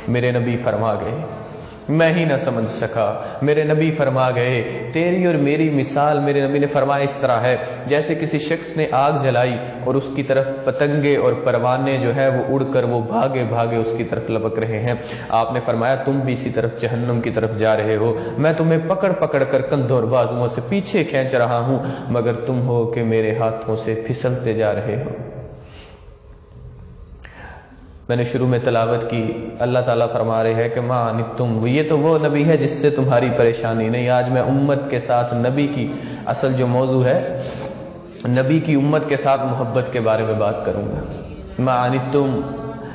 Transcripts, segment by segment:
میرے نبی فرما گئے، میں ہی نہ سمجھ سکا، میرے نبی فرما گئے تیری اور میری مثال، میرے نبی نے فرمایا اس طرح ہے جیسے کسی شخص نے آگ جلائی اور اس کی طرف پتنگے اور پروانے جو ہے وہ اڑ کر وہ بھاگے بھاگے اس کی طرف لپک رہے ہیں۔ آپ نے فرمایا تم بھی اسی طرف جہنم کی طرف جا رہے ہو، میں تمہیں پکڑ پکڑ کر کندھوں اور بازوؤں سے پیچھے کھینچ رہا ہوں، مگر تم ہو کہ میرے ہاتھوں سے پھسلتے جا رہے ہو۔ میں نے شروع میں تلاوت کی، اللہ تعالیٰ فرما رہے ہیں کہ ماں انتم، یہ تو وہ نبی ہے جس سے تمہاری پریشانی نہیں۔ آج میں امت کے ساتھ نبی کی اصل جو موضوع ہے، نبی کی امت کے ساتھ محبت کے بارے میں بات کروں گا۔ ماں انتم،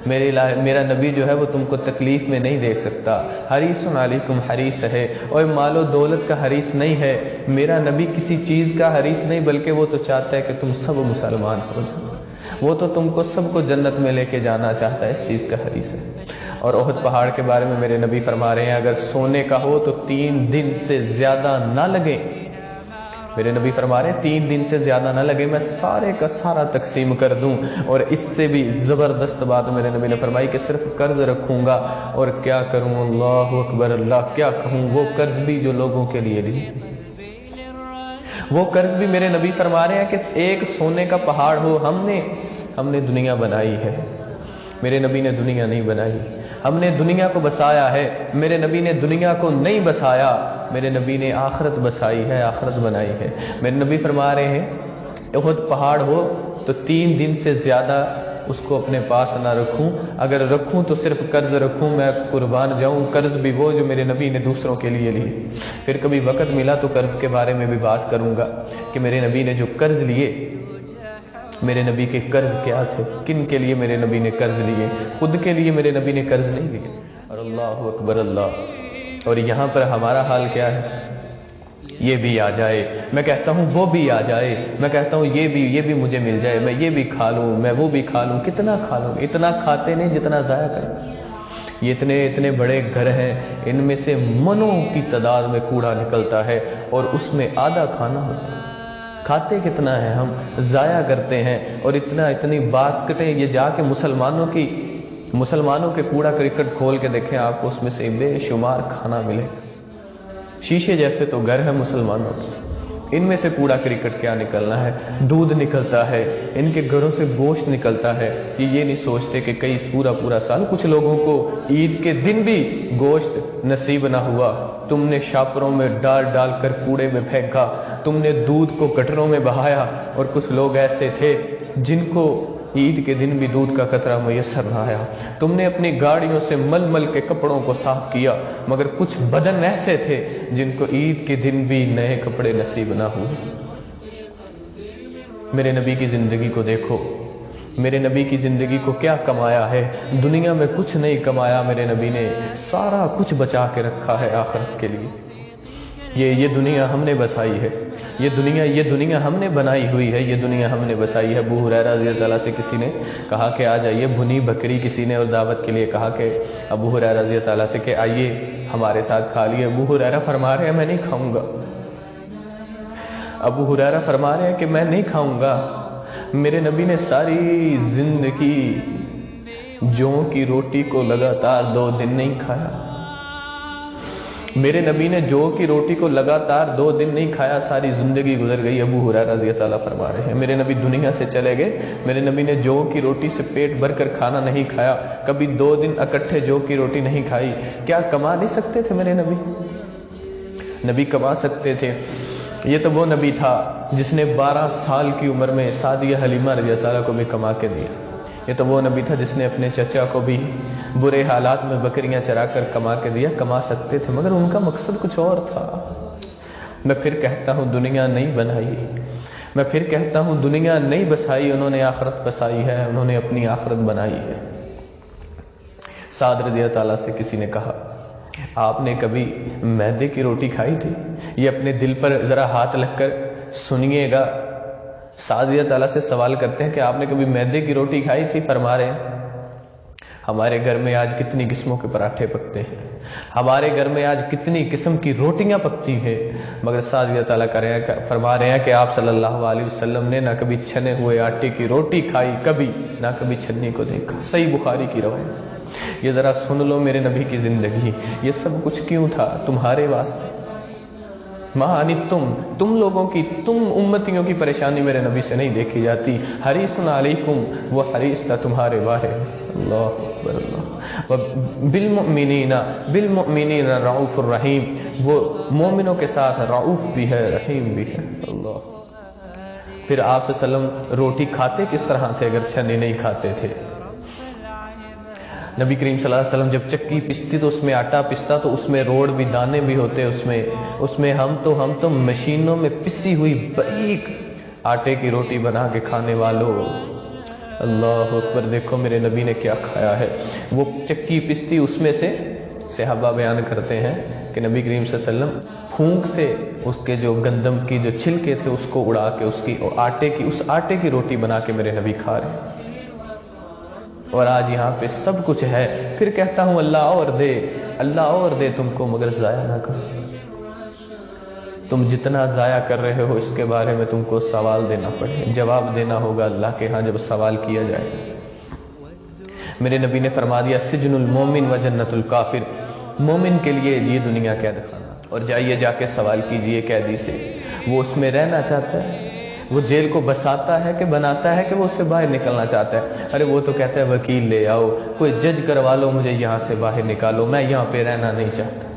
میرا نبی جو ہے وہ تم کو تکلیف میں نہیں دے سکتا، حریص علیکم حریص ہے، اور مال و دولت کا حریص نہیں ہے۔ میرا نبی کسی چیز کا حریص نہیں، بلکہ وہ تو چاہتا ہے کہ تم سب مسلمان ہو جاؤ، وہ تو تم کو سب کو جنت میں لے کے جانا چاہتا ہے، اس چیز کا حریص ہے۔ اور احد پہاڑ کے بارے میں میرے نبی فرما رہے ہیں اگر سونے کا ہو تو 3 دن سے زیادہ نہ لگے، میرے نبی فرما رہے ہیں 3 دن سے زیادہ نہ لگے، میں سارے کا سارا تقسیم کر دوں۔ اور اس سے بھی زبردست بات میرے نبی نے فرمائی کہ صرف قرض رکھوں گا اور کیا کروں، اللہ اکبر، اللہ کیا کہوں، وہ قرض بھی جو لوگوں کے لیے لی، وہ قرض بھی میرے نبی فرما رہے ہیں کہ ایک سونے کا پہاڑ ہو۔ ہم نے دنیا بنائی ہے، میرے نبی نے دنیا نہیں بنائی، ہم نے دنیا کو بسایا ہے، میرے نبی نے دنیا کو نہیں بسایا، میرے نبی نے آخرت بسائی ہے، آخرت بنائی ہے۔ میرے نبی فرما رہے ہیں احد پہاڑ ہو تو 3 دن سے زیادہ اس کو اپنے پاس نہ رکھوں، اگر رکھوں تو صرف قرض رکھوں، میں قربان جاؤں، قرض بھی وہ جو میرے نبی نے دوسروں کے لیے لیے۔ پھر کبھی وقت ملا تو قرض کے بارے میں بھی بات کروں گا کہ میرے نبی نے جو قرض لیے، میرے نبی کے قرض کیا تھے، کن کے لیے میرے نبی نے قرض لیے، خود کے لیے میرے نبی نے قرض نہیں لیے۔ اور اللہ اکبر اللہ، اور یہاں پر ہمارا حال کیا ہے، یہ بھی آ جائے، میں کہتا ہوں وہ بھی آ جائے، میں کہتا ہوں یہ بھی مجھے مل جائے، میں یہ بھی کھا لوں، میں وہ بھی کھا لوں، کتنا کھا لوں، اتنا کھاتے نہیں جتنا ضائع کرتے۔ یہ اتنے بڑے گھر ہیں، ان میں سے منوں کی تعداد میں کوڑا نکلتا ہے اور اس میں آدھا کھانا ہوتا ہے، کھاتے کتنا ہے ہم، ضائع کرتے ہیں۔ اور اتنی باسکٹیں، یہ جا کے مسلمانوں کے کوڑا کرکٹ کھول کے دیکھیں، آپ کو اس میں سے بے شمار کھانا ملے، شیشے جیسے تو گھر ہے مسلمانوں کے، ان میں سے کوڑا کرکٹ کیا نکلنا ہے، دودھ نکلتا ہے، ان کے گھروں سے گوشت نکلتا ہے، یہ نہیں سوچتے کہ کئی پورا سال کچھ لوگوں کو عید کے دن بھی گوشت نصیب نہ ہوا، تم نے شاپروں میں ڈال کر کوڑے میں پھینکا، تم نے دودھ کو گٹروں میں بہایا، اور کچھ لوگ ایسے تھے جن کو عید کے دن بھی دودھ کا قطرہ میسر نہ آیا، تم نے اپنی گاڑیوں سے مل کے کپڑوں کو صاف کیا، مگر کچھ بدن ایسے تھے جن کو عید کے دن بھی نئے کپڑے نصیب نہ ہوئے۔ میرے نبی کی زندگی کو دیکھو، میرے نبی کی زندگی کو کیا کمایا ہے، دنیا میں کچھ نہیں کمایا، میرے نبی نے سارا کچھ بچا کے رکھا ہے آخرت کے لیے۔ یہ دنیا ہم نے بسائی ہے، یہ دنیا ہم نے بنائی ہوئی ہے، یہ دنیا ہم نے بسائی ہے۔ ابو ہریرہ رضی اللہ عنہ سے کسی نے کہا کہ آ جائیے، بھنی بکری کسی نے اور دعوت کے لیے کہا کہ ابو ہریرہ رضی اللہ عنہ سے کہ آئیے ہمارے ساتھ کھا لیے۔ ابو ہریرہ فرما رہے ہیں میں نہیں کھاؤں گا، ابو ہریرہ فرما رہے ہیں کہ میں نہیں کھاؤں گا۔ میرے نبی نے ساری زندگی جو کی روٹی کو لگاتار 2 دن نہیں کھایا، میرے نبی نے جو کی روٹی کو لگاتار 2 دن نہیں کھایا، ساری زندگی گزر گئی۔ ابو ہریرہ رضی اللہ عنہ فرما رہے ہیں میرے نبی دنیا سے چلے گئے، میرے نبی نے جو کی روٹی سے پیٹ بھر کر کھانا نہیں کھایا، کبھی 2 دن اکٹھے جو کی روٹی نہیں کھائی۔ کیا کما نہیں سکتے تھے میرے نبی کما سکتے تھے۔ یہ تو وہ نبی تھا جس نے 12 سال کی عمر میں سعدیہ حلیمہ رضی اللہ عنہ کو بھی کما کے دیا۔ یہ تو وہ نبی تھا جس نے اپنے چچا کو بھی برے حالات میں بکریاں چرا کر کما کے دیا۔ کما سکتے تھے مگر ان کا مقصد کچھ اور تھا۔ میں پھر کہتا ہوں دنیا نہیں بنائی، میں پھر کہتا ہوں دنیا نہیں بسائی، انہوں نے آخرت بسائی ہے، انہوں نے اپنی آخرت بنائی ہے۔ سعد رضی اللہ عنہ سے کسی نے کہا آپ نے کبھی میدے کی روٹی کھائی تھی؟ یہ اپنے دل پر ذرا ہاتھ رکھ کر سنیے گا۔ سعد رضی اللہ عنہ سے سوال کرتے ہیں کہ آپ نے کبھی میدے کی روٹی کھائی تھی؟ فرما رہے ہیں ہمارے گھر میں آج کتنی قسموں کے پراٹھے پکتے ہیں، ہمارے گھر میں آج کتنی قسم کی روٹیاں پکتی ہیں، مگر ساتھ اللہ تعالیٰ فرما رہے ہیں کہ آپ صلی اللہ علیہ وسلم نے نہ کبھی چھنے ہوئے آٹے کی روٹی کھائی، کبھی نہ کبھی چھنی کو دیکھا۔ صحیح بخاری کی روایت۔ یہ ذرا سن لو میرے نبی کی زندگی، یہ سب کچھ کیوں تھا؟ تمہارے واسطے۔ تم لوگوں کی، تم امتیوں کی پریشانی میرے نبی سے نہیں دیکھی جاتی۔ حریص علیکم، وہ حریص تھا تمہارے بارے میں۔ اللہ اکبر اللہ۔ بالمؤمنین رعوف الرحیم، وہ مومنوں کے ساتھ رعوف بھی ہے، رحیم بھی ہے۔ اللہ۔ پھر آپ صلی اللہ علیہ وسلم روٹی کھاتے کس طرح تھے اگر چھنی نہیں کھاتے تھے؟ نبی کریم صلی اللہ علیہ وسلم جب چکی پستی تو اس میں آٹا پستا تو اس میں روڑ بھی، دانے بھی ہوتے اس میں ہم تو مشینوں میں پسی ہوئی باریک آٹے کی روٹی بنا کے کھانے والوں۔ اللہ اکبر، دیکھو میرے نبی نے کیا کھایا ہے۔ وہ چکی پستی، اس میں سے صحابہ بیان کرتے ہیں کہ نبی کریم صلی اللہ علیہ وسلم پھونک سے اس کے جو گندم کی جو چھلکے تھے اس کو اڑا کے اس آٹے کی روٹی بنا کے میرے نبی کھا رہے ہیں۔ اور آج یہاں پہ سب کچھ ہے، پھر کہتا ہوں اللہ اور دے تم کو، مگر ضائع نہ کرو۔ تم جتنا ضائع کر رہے ہو اس کے بارے میں تم کو سوال دینا پڑے، جواب دینا ہوگا اللہ کے ہاں جب سوال کیا جائے۔ میرے نبی نے فرما دیا سجن المومن و جنت الکافر، مومن کے لیے یہ دنیا قید خانہ، اور جائیے جا کے سوال کیجئے قیدی سے، وہ اس میں رہنا چاہتا ہے، وہ جیل کو بساتا ہے کہ بناتا ہے کہ وہ اس سے باہر نکلنا چاہتا ہے؟ ارے وہ تو کہتا ہے وکیل لے آؤ، کوئی جج کروا لو، مجھے یہاں سے باہر نکالو، میں یہاں پہ رہنا نہیں چاہتا،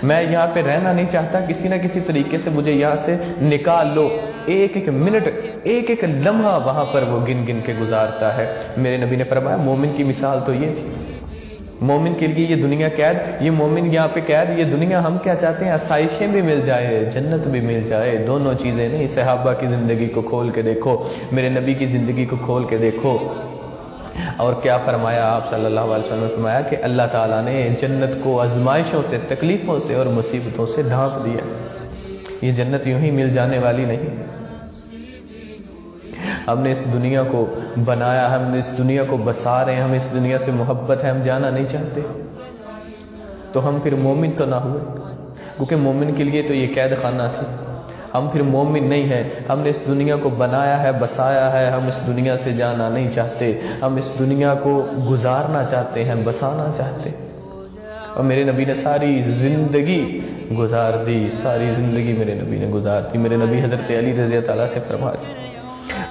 میں یہاں پہ رہنا نہیں چاہتا، کسی نہ کسی طریقے سے مجھے یہاں سے نکال لو۔ ایک ایک منٹ، ایک ایک لمحہ وہاں پر وہ گن گن کے گزارتا ہے۔ میرے نبی نے فرمایا مومن کی مثال تو یہ تھی، مومن کے لیے یہ دنیا قید، یہ مومن یہاں پہ قید، یہ دنیا ہم کیا چاہتے ہیں؟ آسائشیں بھی مل جائے، جنت بھی مل جائے، دونوں چیزیں نہیں۔ صحابہ کی زندگی کو کھول کے دیکھو، میرے نبی کی زندگی کو کھول کے دیکھو، اور کیا فرمایا آپ صلی اللہ علیہ وسلم نے فرمایا کہ اللہ تعالیٰ نے جنت کو آزمائشوں سے، تکلیفوں سے اور مصیبتوں سے ڈھانپ دیا۔ یہ جنت یوں ہی مل جانے والی نہیں، ہم نے اس دنیا کو بنایا، ہم نے اس دنیا کو بسا رہے ہیں، ہم اس دنیا سے محبت ہے، ہم جانا نہیں چاہتے، تو ہم پھر مومن تو نہ ہوئے، کیونکہ مومن کے لیے تو یہ قید خانہ تھی۔ ہم پھر مومن نہیں ہیں، ہم نے اس دنیا کو بنایا ہے، بسایا ہے، ہم اس دنیا سے جانا نہیں چاہتے، ہم اس دنیا کو گزارنا چاہتے ہیں، بسانا چاہتے۔ اور میرے نبی نے ساری زندگی گزار دی، ساری زندگی میرے نبی نے گزار دی۔ میرے نبی حضرت علی رضی اللہ تعالیٰ سے فرماتے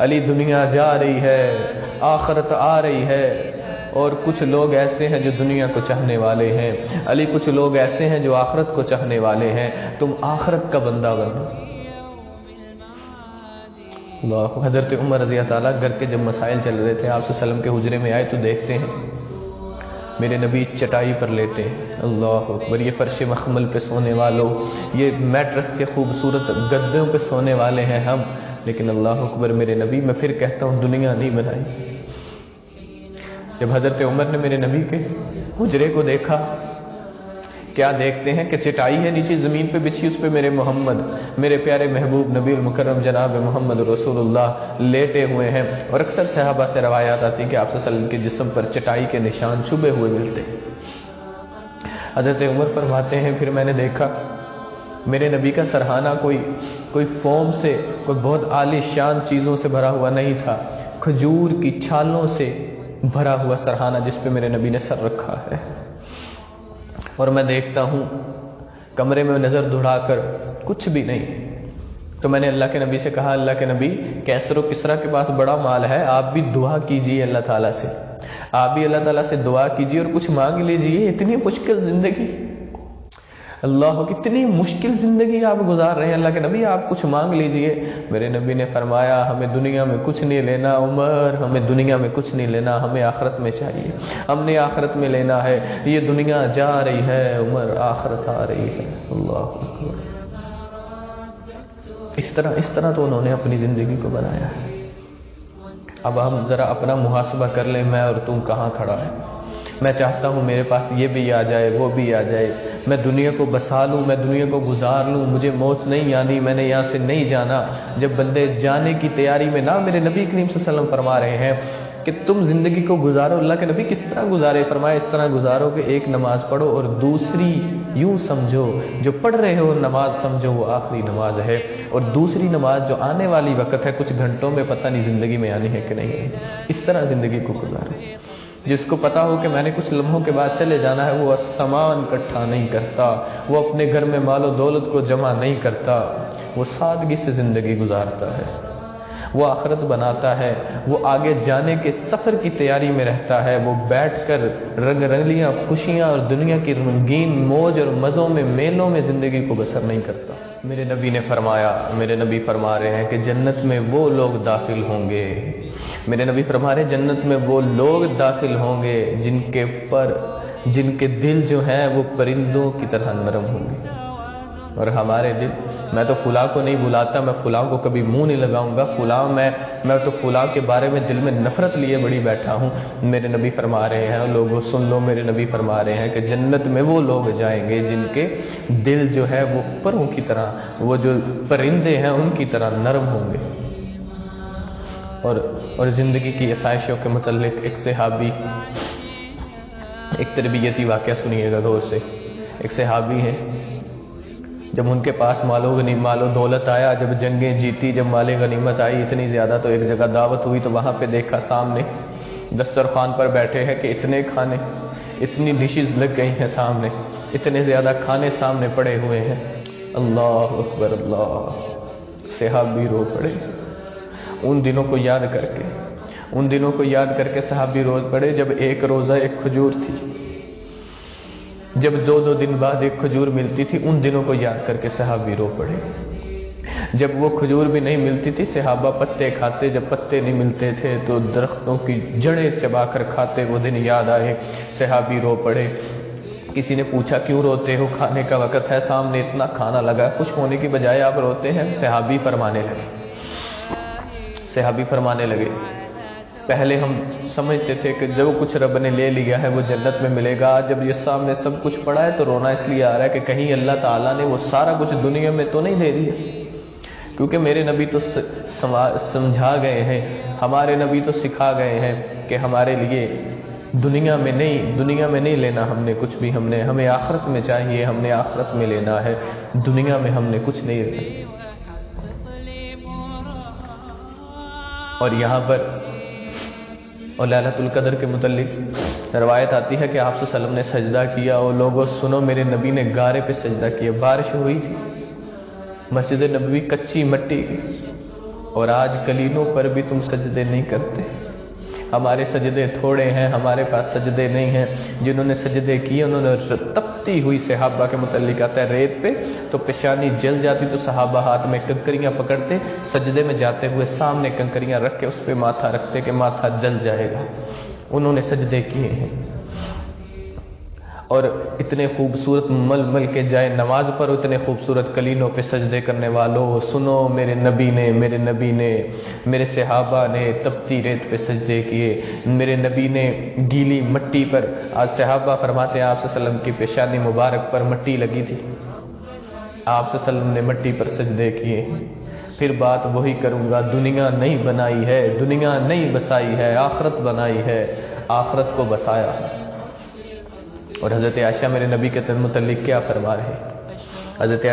علی دنیا جا رہی ہے، آخرت آ رہی ہے، اور کچھ لوگ ایسے ہیں جو دنیا کو چاہنے والے ہیں، علی کچھ لوگ ایسے ہیں جو آخرت کو چاہنے والے ہیں، تم آخرت کا بندہ بنو۔ اللہ۔ حضرت عمر رضی اللہ تعالیٰ گھر کے جب مسائل چل رہے تھے، آپ صلی اللہ علیہ وسلم کے حجرے میں آئے تو دیکھتے ہیں میرے نبی چٹائی پر لیٹے ہیں۔ اللہ اکبر، یہ فرش مخمل پہ سونے والوں، یہ میٹرس کے خوبصورت گدوں پہ سونے والے ہیں ہم، لیکن اللہ اکبر میرے نبی، میں پھر کہتا ہوں دنیا نہیں بنائی۔ جب حضرت عمر نے میرے نبی کے حجرے کو دیکھا، کیا دیکھتے ہیں کہ چٹائی ہے نیچے زمین پہ بچھی، اس پہ میرے محمد، میرے پیارے محبوب نبی المکرم جناب محمد رسول اللہ لیٹے ہوئے ہیں، اور اکثر صحابہ سے روایات آتی ہیں کہ آپ صلی اللہ علیہ وسلم کے جسم پر چٹائی کے نشان چبھے ہوئے ملتے ہیں۔ حضرت عمر فرماتے ہیں پھر میں نے دیکھا میرے نبی کا سرہانہ کوئی فوم سے، کوئی بہت عالی شان چیزوں سے بھرا ہوا نہیں تھا، کھجور کی چھالوں سے بھرا ہوا سرہانہ جس پہ میرے نبی نے سر رکھا ہے۔ اور میں دیکھتا ہوں کمرے میں نظر دوڑا کر کچھ بھی نہیں، تو میں نے اللہ کے نبی سے کہا اللہ کے نبی، کیسر و کسریٰ کے پاس بڑا مال ہے، آپ بھی دعا کیجئے اللہ تعالیٰ سے، آپ بھی اللہ تعالیٰ سے دعا کیجئے اور کچھ مانگ لیجئے۔ اتنی مشکل زندگی، اللہ کتنی مشکل زندگی آپ گزار رہے ہیں، اللہ کے نبی آپ کچھ مانگ لیجئے۔ میرے نبی نے فرمایا ہمیں دنیا میں کچھ نہیں لینا عمر، ہمیں دنیا میں کچھ نہیں لینا، ہمیں آخرت میں چاہیے، ہم نے آخرت میں لینا ہے۔ یہ دنیا جا رہی ہے عمر، آخرت آ رہی ہے۔ اللہ اکبر۔ اس طرح تو انہوں نے اپنی زندگی کو بنایا ہے۔ اب ہم ذرا اپنا محاسبہ کر لیں، میں اور تم کہاں کھڑا ہے۔ میں چاہتا ہوں میرے پاس یہ بھی آ جائے، وہ بھی آ جائے، میں دنیا کو بسا لوں، میں دنیا کو گزار لوں، مجھے موت نہیں آنی، میں نے یہاں سے نہیں جانا۔ جب بندے جانے کی تیاری میں، نہ میرے نبی کریم صلی اللہ علیہ وسلم فرما رہے ہیں کہ تم زندگی کو گزارو، اللہ کے نبی کس طرح گزارے؟ فرمایا اس طرح گزارو کہ ایک نماز پڑھو اور دوسری یوں سمجھو، جو پڑھ رہے ہو نماز سمجھو وہ آخری نماز ہے، اور دوسری نماز جو آنے والی وقت ہے کچھ گھنٹوں میں پتہ نہیں زندگی میں آنی ہے کہ نہیں ہے، اس طرح زندگی کو گزارو۔ جس کو پتا ہو کہ میں نے کچھ لمحوں کے بعد چلے جانا ہے، وہ سامان اکٹھا نہیں کرتا، وہ اپنے گھر میں مال و دولت کو جمع نہیں کرتا، وہ سادگی سے زندگی گزارتا ہے، وہ آخرت بناتا ہے، وہ آگے جانے کے سفر کی تیاری میں رہتا ہے، وہ بیٹھ کر رنگ رنگلیاں خوشیاں اور دنیا کی رنگین موج اور مزوں میں میلوں میں زندگی کو بسر نہیں کرتا۔ میرے نبی نے فرمایا، میرے نبی فرما رہے ہیں کہ جنت میں وہ لوگ داخل ہوں گے، میرے نبی فرما رہے ہیں جنت میں وہ لوگ داخل ہوں گے جن کے دل جو ہیں وہ پرندوں کی طرح نرم ہوں گے۔ اور ہمارے دل، میں تو فلاں کو نہیں بلاتا، میں فلاں کو کبھی منہ نہیں لگاؤں گا، فلاں میں تو فلاں کے بارے میں دل میں نفرت لیے بڑی بیٹھا ہوں۔ میرے نبی فرما رہے ہیں، لوگوں سن لو، میرے نبی فرما رہے ہیں کہ جنت میں وہ لوگ جائیں گے جن کے دل جو ہے وہ پروں کی طرح، وہ جو پرندے ہیں ان کی طرح نرم ہوں گے۔ اور زندگی کی آسائشوں کے متعلق ایک صحابی، ایک تربیتی واقعہ سنیے گا غور سے۔ ایک صحابی ہیں، جب ان کے پاس مال و دولت آیا، جب جنگیں جیتی، جب مال غنیمت آئی اتنی زیادہ، تو ایک جگہ دعوت ہوئی تو وہاں پہ دیکھا سامنے دسترخوان پر بیٹھے ہیں کہ اتنے کھانے، اتنی ڈشز لگ گئی ہیں سامنے، اتنے زیادہ کھانے سامنے پڑے ہوئے ہیں۔ اللہ اکبر اللہ، صحابی رو پڑے ان دنوں کو یاد کر کے صحابی رو پڑے جب ایک روزہ ایک کھجور تھی، جب 2 دن بعد ایک کھجور ملتی تھی، ان دنوں کو یاد کر کے صحابی رو پڑے۔ جب وہ کھجور بھی نہیں ملتی تھی، صحابہ پتے کھاتے، جب پتے نہیں ملتے تھے تو درختوں کی جڑیں چبا کر کھاتے، وہ دن یاد آئے، صحابی رو پڑے۔ کسی نے پوچھا کیوں روتے ہو؟ کھانے کا وقت ہے، سامنے اتنا کھانا لگا، خوش ہونے کی بجائے آپ روتے ہیں؟ صحابی فرمانے لگے پہلے ہم سمجھتے تھے کہ جو کچھ رب نے لے لیا ہے وہ جنت میں ملے گا، جب یہ سامنے سب کچھ پڑا ہے تو رونا اس لیے آ رہا ہے کہ کہیں اللہ تعالیٰ نے وہ سارا کچھ دنیا میں تو نہیں دے دیا، کیونکہ میرے نبی تو سمجھا گئے ہیں، ہمارے نبی تو سکھا گئے ہیں کہ ہمارے لیے دنیا میں نہیں لینا ہم نے کچھ بھی، ہمیں آخرت میں چاہیے، ہم نے آخرت میں لینا ہے، دنیا میں ہم نے کچھ نہیں لینا۔ اور یہاں پر اور لیلۃ القدر کے متعلق روایت آتی ہے کہ آپ صلی اللہ علیہ وسلم نے سجدہ کیا، اور لوگوں سنو، میرے نبی نے گارے پہ سجدہ کیا، بارش ہوئی تھی، مسجد نبوی کچی مٹی کی، اور آج کلینوں پر بھی تم سجدے نہیں کرتے۔ ہمارے سجدے تھوڑے ہیں، ہمارے پاس سجدے نہیں ہیں۔ جنہوں نے سجدے کیے انہوں نے تپتی ہوئی، صحابہ کے متعلق آتا ہے، ریت پہ تو پیشانی جل جاتی تو صحابہ ہاتھ میں کنکریاں پکڑتے، سجدے میں جاتے ہوئے سامنے کنکریاں رکھ کے اس پہ ماتھا رکھتے کہ ماتھا جل جائے گا۔ انہوں نے سجدے کیے ہیں، اور اتنے خوبصورت مل مل کے جائے نماز پر، اتنے خوبصورت کلینوں پہ سجدے کرنے والوں سنو، میرے نبی نے میرے صحابہ نے تپتی ریت پہ سجدے کیے، میرے نبی نے گیلی مٹی پر، آج صحابہ فرماتے ہیں آپ صلی اللہ علیہ وسلم کی پیشانی مبارک پر مٹی لگی تھی، آپ صلی اللہ علیہ وسلم نے مٹی پر سجدے کیے۔ پھر بات وہی کروں گا، دنیا نہیں بنائی ہے، دنیا نہیں بسائی ہے، آخرت بنائی ہے، آخرت کو بسایا ہے۔ اور حضرت عائشہ میرے نبی کے متعلق کیا فرما رہے ہیں؟ حضرت